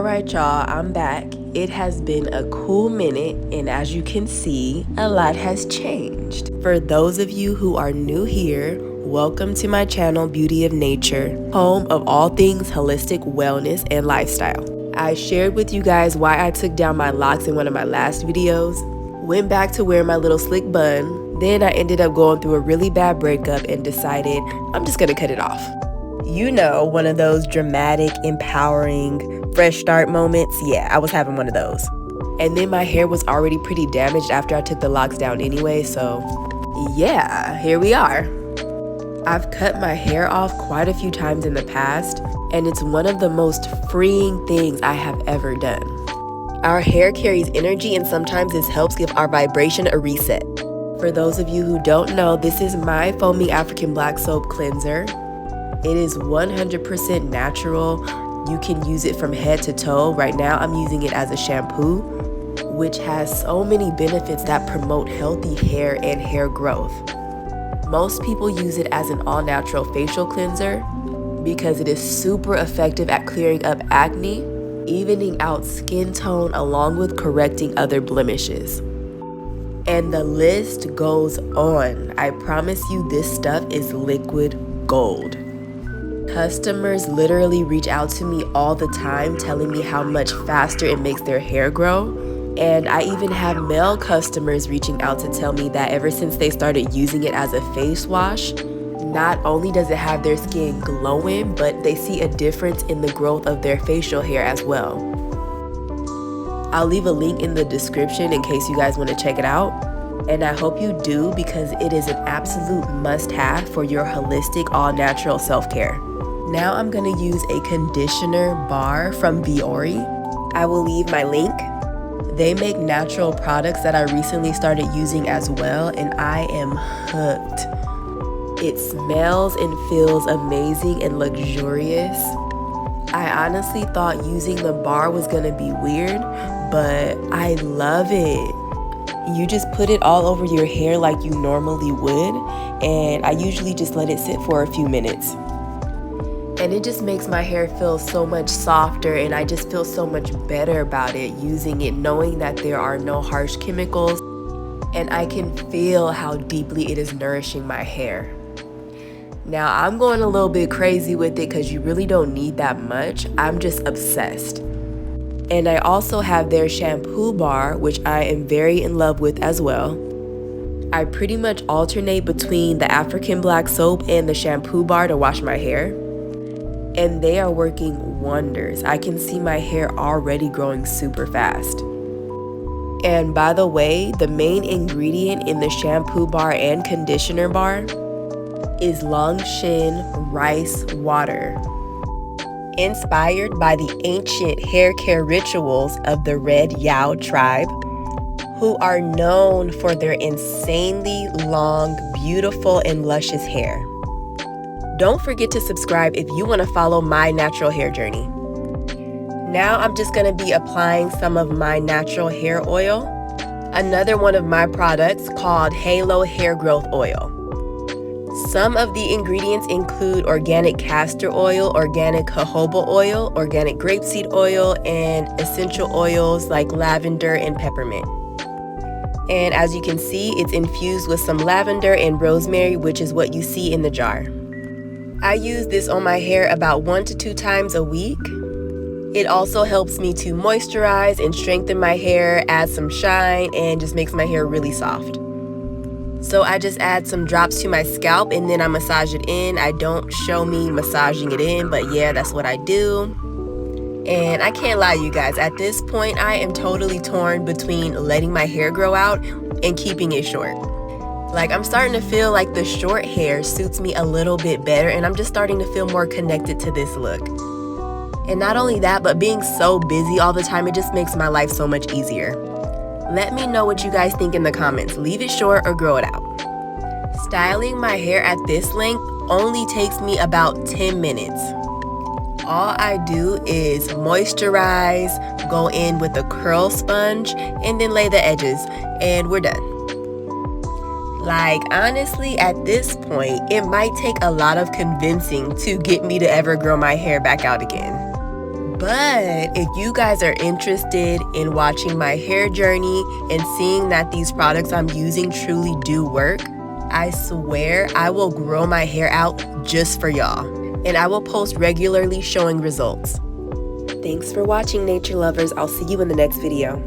Alright y'all, I'm back. It has been a cool minute, and as you can see, a lot has changed. For those of you who are new here, welcome to my channel Beauty of Nature, home of all things holistic wellness and lifestyle. I shared with you guys why I took down my locks in one of my last videos, went back to wear my little slick bun, then I ended up going through a really bad breakup and decided I'm just gonna cut it off. You know, one of those dramatic, empowering, fresh start moments. Yeah, I was having one of those. And then my hair was already pretty damaged after I took the locks down anyway, so yeah, here we are. I've cut my hair off quite a few times in the past, and it's one of the most freeing things I have ever done. Our hair carries energy, and sometimes this helps give our vibration a reset. For those of you who don't know, this is my Foaming African Black Soap Cleanser. It is 100% natural. You can use it from head to toe. Right now, I'm using it as a shampoo, which has so many benefits that promote healthy hair and hair growth. Most people use it as an all-natural facial cleanser because it is super effective at clearing up acne, evening out skin tone, along with correcting other blemishes. And the list goes on. I promise you, this stuff is liquid gold. Customers literally reach out to me all the time telling me how much faster it makes their hair grow. And I even have male customers reaching out to tell me that ever since they started using it as a face wash, not only does it have their skin glowing, but they see a difference in the growth of their facial hair as well. I'll leave a link in the description in case you guys want to check it out. And I hope you do, because it is an absolute must-have for your holistic, all-natural self-care. Now I'm going to use a conditioner bar from Vuori. I will leave my link. They make natural products that I recently started using as well, and I am hooked. It smells and feels amazing and luxurious. I honestly thought using the bar was going to be weird, but I love it. You just put it all over your hair like you normally would, and I usually just let it sit for a few minutes. And it just makes my hair feel so much softer, and I just feel so much better about it using it, knowing that there are no harsh chemicals, and I can feel how deeply it is nourishing my hair. Now, I'm going a little bit crazy with it because you really don't need that much. I'm just obsessed. And I also have their shampoo bar, which I am very in love with as well. I pretty much alternate between the African Black Soap and the shampoo bar to wash my hair. And they are working wonders. I can see my hair already growing super fast. And by the way, the main ingredient in the shampoo bar and conditioner bar is Longshin rice water. Inspired by the ancient hair care rituals of the Red Yao tribe, who are known for their insanely long, beautiful, and luscious hair. Don't forget to subscribe if you want to follow my natural hair journey. Now I'm just going to be applying some of my natural hair oil, another one of my products called Halo Hair Growth Oil. Some of the ingredients include organic castor oil, organic jojoba oil, organic grapeseed oil, and essential oils like lavender and peppermint. And as you can see, it's infused with some lavender and rosemary, which is what you see in the jar. I use this on my hair about 1 to 2 times a week. It also helps me to moisturize and strengthen my hair, add some shine, and just makes my hair really soft. So I just add some drops to my scalp and then I massage it in. I don't show me massaging it in, but yeah, that's what I do. And I can't lie, you guys, at this point I am totally torn between letting my hair grow out and keeping it short. Like, I'm starting to feel like the short hair suits me a little bit better, and I'm just starting to feel more connected to this look. And not only that, but being so busy all the time, it just makes my life so much easier. Let me know what you guys think in the comments. Leave it short or grow it out. Styling my hair at this length only takes me about 10 minutes. All I do is moisturize, go in with a curl sponge, and then lay the edges, and we're done. Like, honestly, at this point, it might take a lot of convincing to get me to ever grow my hair back out again. But if you guys are interested in watching my hair journey and seeing that these products I'm using truly do work, I swear I will grow my hair out just for y'all. And I will post regularly showing results. Thanks for watching, nature lovers. I'll see you in the next video.